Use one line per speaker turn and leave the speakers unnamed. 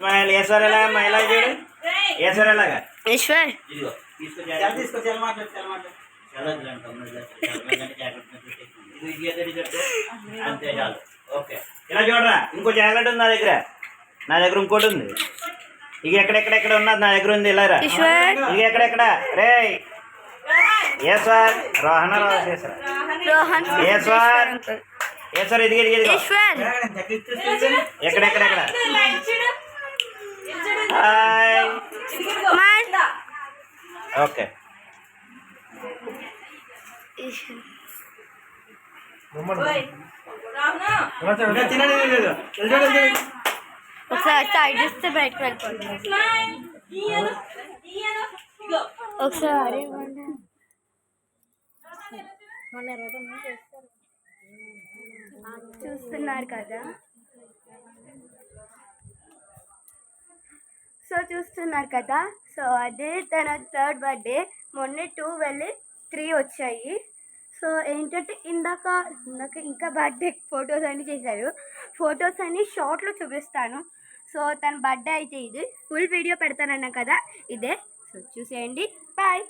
Smile. Eshwar ఎలాగమ్మా, ఇలా చూడు. ఈశ్వర్ ఎలాగా?
ఈశ్వర్
ఇదిగో తీసుకో. అంతే చాలు. ఓకే, ఇలా చూడరా. ఇంకో చాక్లెట్ ఉంది నా దగ్గర ఇంకోటి ఉంది. ఇక ఎక్కడెక్కడెక్కడ ఉన్నది నా దగ్గర ఉంది. ఇలా రా. ఇక ఎక్కడెక్కడ రే ఈశ్వర్. రోహన్ ఈశ్వర్ ఇది ఎక్కడెక్కడెక్కడ. హాయ్. ఓకే,
ఒకసారి సైడ్ ఇస్తే బయటకు వెళ్ళిపోతుంది. ఒకసారి చూస్తున్నారు కదా. సో అదే తన 3rd బర్త్డే. మొన్న 2 వెళ్ళి 3 వచ్చాయి. సో ఏంటంటే ఇందాక ఇంకా బర్త్డే ఫొటోస్ అన్నీ చేశారు. ఫొటోస్ అన్నీ షార్ట్లో చూపిస్తాను. సో తన బర్త్డే అయితే ఇది. ఫుల్ వీడియో పెడతానన్నా కదా, ఇదే. సో చూసేయండి. బాయ్.